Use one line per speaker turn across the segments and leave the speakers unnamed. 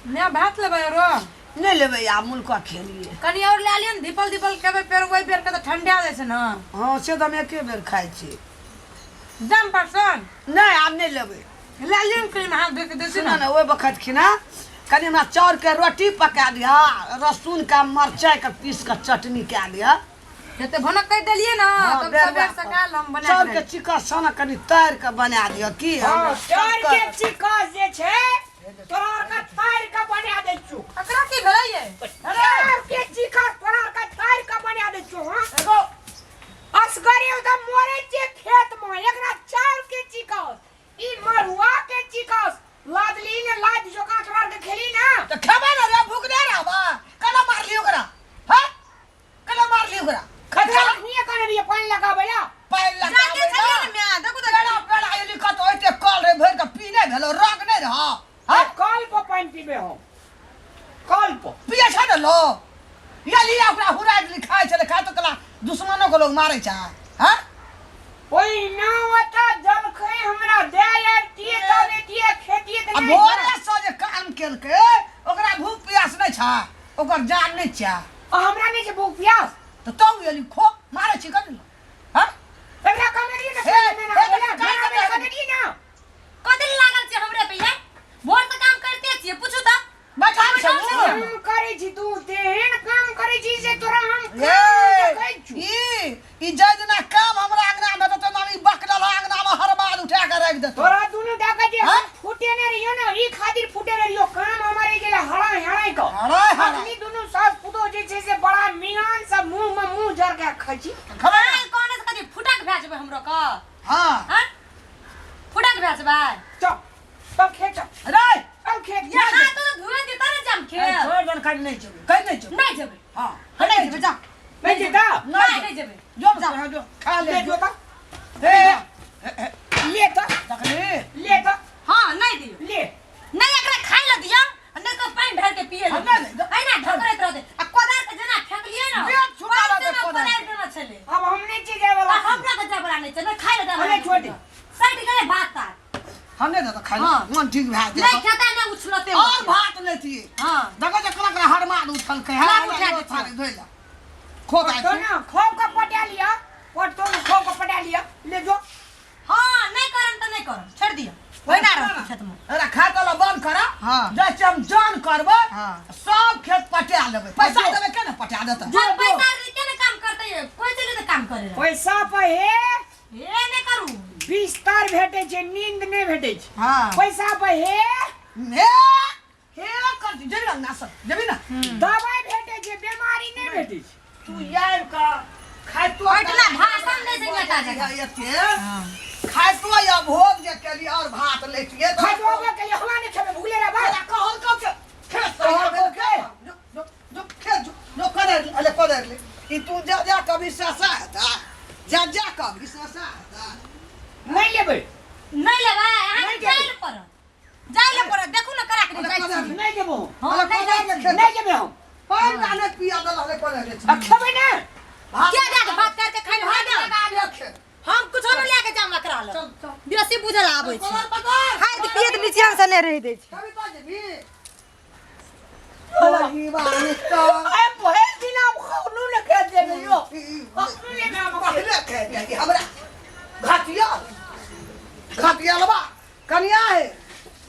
मैं भात लेबै रो
नहीं लेबै आ मुल्का खेलिए
कनी और ले लियन दीपल दीपल केबे पेर ओइ बेर के त ठंडा जाय छै ना।
हां से त हम एके बेर खाइ छी।
जम परसन
नहीं आब नहीं लेबै
ले लियन क्रीम हाथ दे के देसी
ना ना ओइ बखत खिना कनी हमरा चाउर के रोटी पका दिया लहसुन का मिरचाई का पीस का चटनी के दिया
एते भनक कर देलिए ना तब सबेर सकाल हम बना
चाउर के चिका सना कनी तार के बना दिया की
हां चाउर के चिका जे छै तोरा का तार के बना दे छु।
एकरा की भेलै ये
चाउर के चिका तोरा का तार के बना दे छु। हां एगो असगरी उदा मोरे के खेत में एकरा चाउर के चिका ई मरुआ के चिका लादली ने लाद जोका तोरा के खेली ना
तो खेबे ना रे भूख दे रहबा कला मार लियो ओकरा हां कला मार लियो ओकरा
खतरा नहीं करे रे पानी लगाबेला
पानी
जाके
लगाबे
चलिए ना मैं देखो तो
पेड़ा पेड़ा ये लिखत ओते कल रे भर के पीने भेलो रग नहीं रह
हां कल पर पानी पीबे हो कल पर
पिए छ न लो ये लिया ओकरा हुराय लिखाय छले खा तो कला दुश्मनों को लोग मारे छ हां
ओइ ना वता जल खै हमरा दे यार तिए दाने तिए खेती दे
अब भोरे से जे काम केल के ओकरा भूख प्यास नहीं छ ओकर जान नहीं छ
हमरा नहीं छै भूख प्यास
तो ये लिखो मारे छी कर हां
एकरा कमेरी ना ना कमेरी ना
कदिन लागल छै हमरे पे ये भोर से काम करते छिए पूछू त
बैठा छ
हम करे छी तू तेहन काम करे छी से तोरा हम
ए ई जजना काम हमरा अंगना में तो नामी बकरल अंगना में हर बाल उठा के रख दे
तोरा दुनु दाका जे फुटे ने रहियो ना ई खातिर फुटे ने रहियो काम हमारे गेला हड़ाई को आदमी दुनु सास पुतो जे छै से बड़ा मियान सब मुंह में मुंह जर के खाइ छी
खबर कोन से कदी फुटक भेजबे हमरो का
हां
हां फुटक भेजबे
चल तब खेत
रे
अब खेत
ये हाथ तो धुए दे तने जम खे
छोड़ दन काट नहीं जेबे कहीं नहीं जेबे
नहीं जेबे
हां
नहीं जेबे जा
नहीं जेता
नहीं जेबे
जो खा ले
जो ता
ए
ले ता
तकले
ले ता
हां नहीं दियो
ले
नहीं एकरा खाइ ल दिया अन्ने को पानी भर के पिए ले है ना ढकरत रह दे आ कोदार के जना फेंक लिए ना
पेट छुटा
दे
दे कोदार
देना चले
अब हमने चीज वाला
हमरा के जबरा नहीं चले खाइ ल दे
अरे छोड़ दे
साइड करे भात ता
हमने तो खा
हाँ।
मन ठीक भात दे
नहीं खाता नहीं उछलते
और भात लेती
हां
देखो जे कला हर मार उठल के
हाँ,
है
उठा दे
थारे धोइला खो
तो
का
ना खो का पटा लिया और तो खो का पटा लिया ले जो
हां नहीं करन त नहीं करन छोड़ दियो वही ना रह खेत में
अरे खाता ला बंद करा
हाँ।
जैसे हम जान करबे
हाँ।
सब खेत पटा लेबे पैसा देबे के ना पटा देता
जो पैसा के ना काम करते है कोई चले तो काम करे
पैसा पे
ये नहीं करू
बिस्तर भेटे छे नींद नहीं भेटे छे
हां
पैसा पे
हे कर जेबी ना सब जेबी ना
दवाई भेटे छे बीमारी नहीं भेटे छे
तू यार का खाय तो
इतना भाषण नहीं देंगे का
ये खाय तो या भोग जे के लिए और भात लेतिए तो
खजवा के लिए हवा नहीं खेबे भूले रे बा
कहल को के खेत कहल के जो खेत जो कर अले कर ले ई तू जा जा कभी ससा था जा कभी ससा था
नहीं लेबे
नहीं लेबा यहाँ जाइले पर देखू ना करा के जाई छी
नहीं देबो
हां
नहीं देबे हम
पानी नाने पिया दल हले कर ले
खेबे ना
क्या जा बात करके खाइ हो ना हम कुछ न लेके जाम करा लो बेसी बुझल आबै छी खाइ त पिए त नीचे से नहीं रह दे छी
कभी तो जेबी ओही बानी तो
ए पहल दिन हम खनु लेके देबे यो
पहले कह दे हमरा घाटिया लबा कनिया है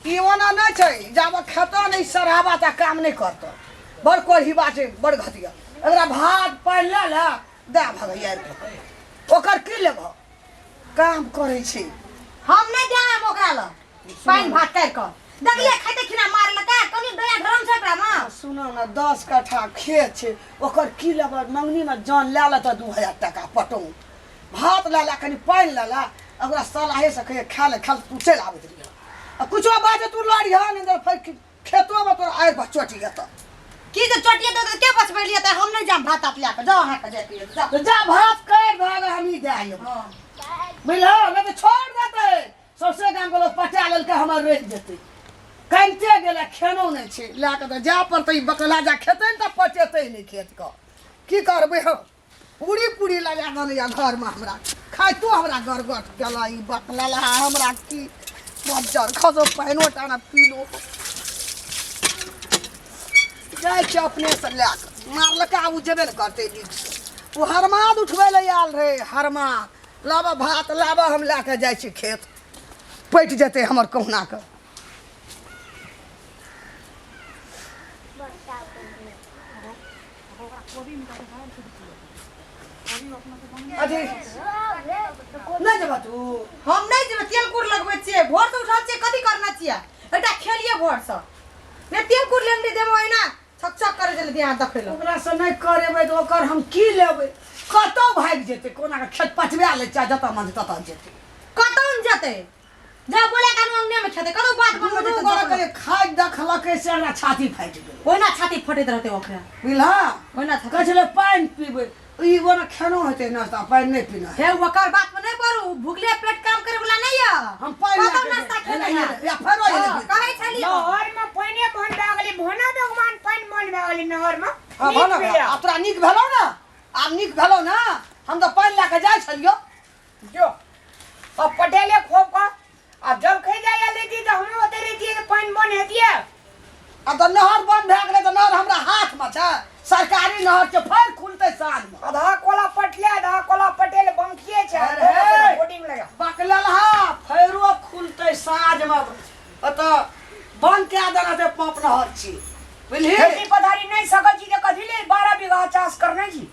ई ओना नहीं छै जब खेतो नहीं सराबा त काम नहीं करतो बड़ कोही बाटे बड़ घटिया एकरा भात पानि ले ले दे भगैया ओकर की लेब काम करे छी
हम नहीं जाम ओकरा ल पानी भात कर के देखले खाइते खिना मार लता कनी दया धरम छै एकरा में
सुनो ना 10 कट्ठा खेत छै ओकर की लेब मंगनी में जान ले ले त 2000 टका पटौ भात ले ले कनी पानि ले ले ओकरा सलाहे से कहे खा ले तू चल आबैत रहिए आ कुछो बात तू लड़िया नहीं फिर खेतो में तोरा आइ बचोटी त
की जे चटिए दे के बचबै लिए त हम नहीं जाम भात आप ले के जाओ हां के जाती
तो जा भात कर भाग हम ही जाइए बुझलो नहीं तो छोड़ देते सबसे गांव के लोग पटा लेल के हमर रह जेते कनते गेला खेनो नहीं छे ला के तो जा पड़ते बकला जा खेते त पचेते नहीं खेत का की करबे हम पूरी लगा दल या घर में हमरा खाय तो हमरा गरगट केला ई बकला ला हमरा की मज्जर खसो पानो टाना पी लो जाए छे अपने से लेकर मारलका आब जेबे न करते नीक से। वो हरमाद उठबै ले आयल रहे हरमाद लाबा भात लाबा हम लेके जाइ छी खेत पैट जेतै हमर कहुना के। अजी नहीं जेबा तू
हम नहीं जेबे तेल कुर लगबै छियै भोर से उठल छियै कथी करना छियै एटा खेलिए भोर से ने तेल कुर लेंदी देबो ओइना छक छक करे जल्दी ध्यान देखैलो
ओकरा से नहीं करेबै तो ओकर हम की लेबै कतौ भाग जेतै कोना के खेत पटवा ले चाहे जता मन तता जेतै
कतौ न जेतै जा बोले कानू अंगने में खेते कतौ बात बनबै
दुनू गोरा के खाइ देखलकै से हमरा छाती फाटि गेल
ओइना छाती फटैत रहतै ओकरा
बुझला
ओइना
कहै छलै पानि पीबै ई ओना खेनो हेतै नाश्ता पानि नहीं पीना
हे ओकर बात में नहीं करू भूखले पेट काम करे वाला नहीं है
हम पानि
कतौ नाश्ता खेले
या फेरो
कहै छलिए
नहर में पानी बन गेली भोना भगवान पानी बन गेली नहर में
हां भलो अब तोरा नीक भेलौ ना आब नीक भेलौ ना हम तो पानि लेके जाइ छलियो
जो अब पटेले खोप का अब जब कहीं जाया लेती तो हम होते रहती है पानी बन हेतिए
अब तो नहर बंद भए गेलै तो नहर हमरा हाथ में छै सरकारी नहर के फेर खुलतै साँझ में
आधा कोला पटले आधा कोला पटेल बंकिए छै
अरे
बोर्डिंग लगा
बकलल हा फेरो खुलतै साँझ में अत बंद कए देना ते पंप नहर छी बुझली
खेती पथारी नहीं सकै छी त कथि ले 12 बीघा चाष करने छी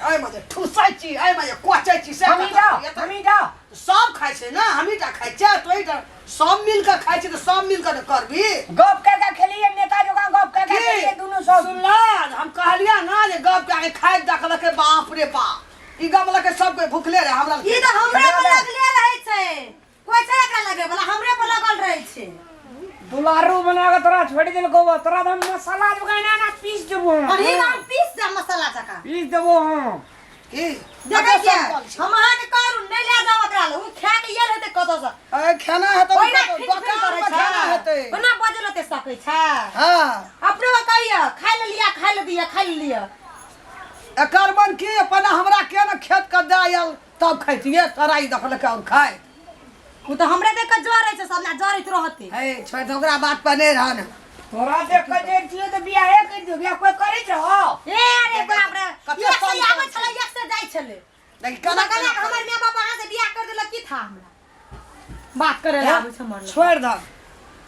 आई में ठुसै छी आई में कोचै छी से
हमी जा
सब खाइ छै ना हमीटा खाइ छै तोई त सब मिल के खाइ छै त सब मिल के करबी
गप के खेलिए नेता जोगा गप के खेलिए दोनों सब
सुनला हम कहलिया ना जे गप के खाइ देखल के बाप रे बाप ई गमला के सब कोई भूखले रहे हमरा
ई त हमरे पर लगले रहै छै कोइ छै एकरा लगे वाला हमरे पर लगल रहै छै
दुलारू बना के तोरा छोड़ देल को तोरा हम मसाला जगाना ना पीस देबो
अरे हम पीस दे मसाला चका
पीस देबो हम
की
देखै छियै हम अहाँ के करू नहीं ले जाओ एकरा ले उ खा के येल हेतै कत से
ए खाना है तो
ओइना फिट
दुकान
करे
में
छै
खाना हेतै
ओना बजल होते सकै छै
हां
अपने कहिया खाइ ले लिया खाइ ले दिया खाइ ले लिया
एकर मन की अपन हमरा के न खेत के दायल तब खैतिए तराई देखल के और खाए
उ त हमरे देख के जरै छै सब ना जरैत रहते
ए छोड़ दे ओकरा बात पर नहीं रहन
तोरा देख के जे छिए त बियाह कर दे बियाह कोई करे छ
ए अरे बाप रे
कते
एक से
कम
आबै छले एक से जाय छले
लेकिन
कना
कना
कना हमर मां बाप अहाँ से बियाह कर देलक की था हमरा बात करे ला आबै छ हमर
छोड़ दे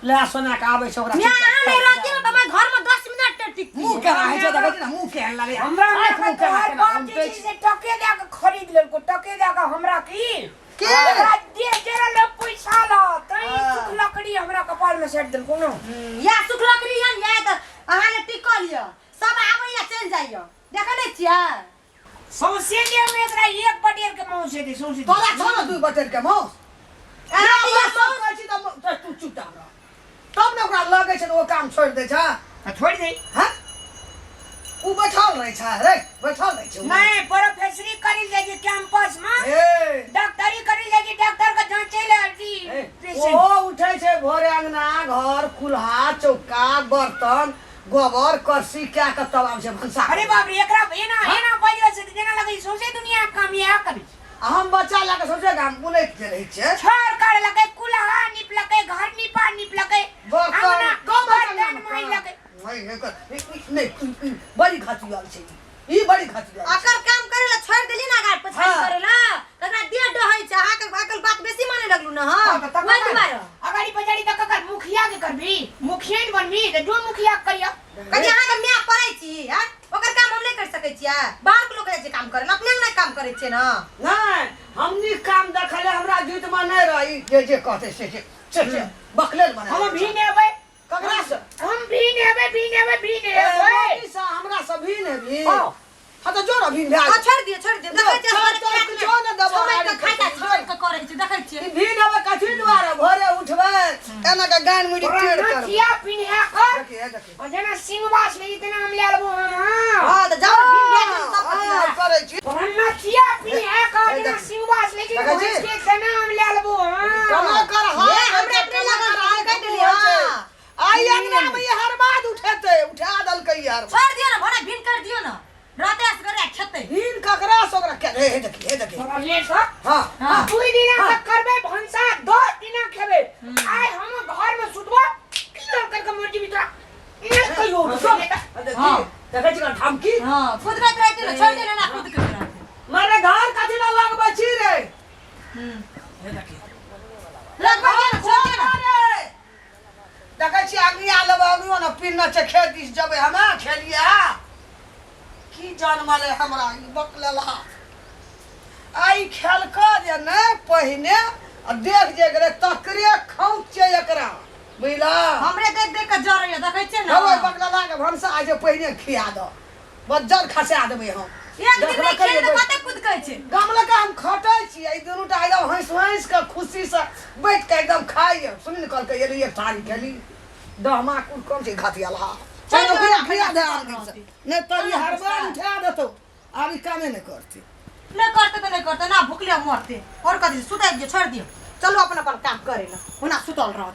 ले सोना के आबै छ ओकरा
मैं आने रहती हूं त मैं घर में 10 मिनट टिक
मुंह के रहे छै देखै छी ना मुंह के लगे
हमरा
मुंह के
तोहर
रहे
बाप जी से टके दे के खरीद लेल को टके दे के हमरा की
के
हमरा दे जरा ले पैसा ला तई सुख लकड़ी हमरा कपाल में सेट देल कोनो
या सुख लकड़ी या त अहाँ ले टिकल लियो सब आबै या चल जाइयो देखै नै छियै
सौसे ले में एकरा एक पटेर के मौस दे सौसे
तोरा छ न 2 बटेर के मौस
अरे
या सब कहै छी त तू चुटा रह तब न ओकरा लगे छै त ओ काम छोड़ दे छ
छोड़ दे
हां उ बैठल रहे छ रे बैठल रहे छ
नहीं प्रोफेसरी करी ले जे कैंपस में
ए
डॉक्टरी करी ले जे डॉक्टर का जांचे ले जी
ओ उठै छै भोरे अंगना घर कुल्हा चौका बर्तन गोबर करसी क्या के तब आब छै भंसा
अरे बाप रे एकरा एना बजै से जेना लगे सोचे दुनिया काम या करी
हम बच्चा लाके सोचे गाम बुलैत के रही छै
छोड़ कर लगे कुल्हा निप लगे घर निपा निप लगे
बर्तन
बर्तन माई लगे
नहीं बड़ी घाटियाल छै ई बड़ी घाटियाल
अकर काम करे ला छोड़ देली ना गाड़ पछाड़ी करे ला तकरा दे डहै छै अहाँ के अकल बात बेसी माने लगलू ना हां ओइ दुआरे
अगाड़ी पछाड़ी तक कर मुखिया के करबी मुखिया न बनबी त जो मुखिया करिया
कनी अहाँ के मैं परै छी हां ओकर काम हम नहीं कर सकै छियै बाहर के लोग जे काम करे अपने नहीं काम करे छै ना
नहीं हमनी काम देखले हमरा जीत में नहीं रही जे कहते से बकलेल बना
हम भी नेबै
ककरा से
हम भी नेबै
हमरा सब भी ने भी हां तो जोर अभी भए
छोड़ दिए देखै छियै हमर
जो न दबा
समय के खाइता छोड़ के करे छै देखै छियै
भी नेबे कथि दुआरे भोरे उठबै एना के गान मुड़ी टेढ़ कर
चिया पिन्हा कर
देखिए
जना सिंहवास में इतना हम ले लेबो
हां त जाओ भी सब
करे छी
वरना चिया पिन्हा कर जना सिंहवास में के जना हम ले लेबो
कमा कर हां
हमरे अपने लगल रहे कह देली हां
आई अंगना में ये हर बात उठेते उठा दल के यार
छोड़ दियो ना भोरे भिन कर दियो ना राते से करे खेते
दिन ककरा सोकरा के रे देखिए
ले सब
हां
दू दिन तक करबे भंसा 2 दिन खेबे आइ हम घर में सुतबो की कर के मर्जी बितरा
एक कहियो
हाँ।
देखै छी धमकी
हां खुदकत रहती ना छोड़ देना ना खुदकत रहती
मारे घर कथी ना लगबै छी रे हे देखी
लगवा के ना छोड़ देना
देखै छी आगनी आ लेबै आगनियो ना पिन छै खेत दिस जबै हमे खेलिए की जानमले हमरा ई बकलेला आई खेलका जे ने पहिने आ देख जे गरे तकरे खौच छै एकरा बुझला
हमरे देख देख के जरैया देखै छै ना
हवे बकलेला के भंसा आइ जे पहिने खिया द बज्जर खसा देबै हम
एक दिन नहीं खेल तो कते कूदकै छै
गामला का हम खटै छी ई दुनू टा एकदम हंस हंस के खुशी से बैठ के एकदम खाइए सुन निकल के एली एक थारी खेली दहमा कुल कम छै घातियाला चलो बिना खिया दे नहीं तरी हरबार उठा देतो आब ई कामे नहीं करती
नहीं करते तो नहीं करते ना भूखले मरते और कथी सुताइ दियो छोड़ दियो चलो अपन अपन काम करे ना होना सुतल रह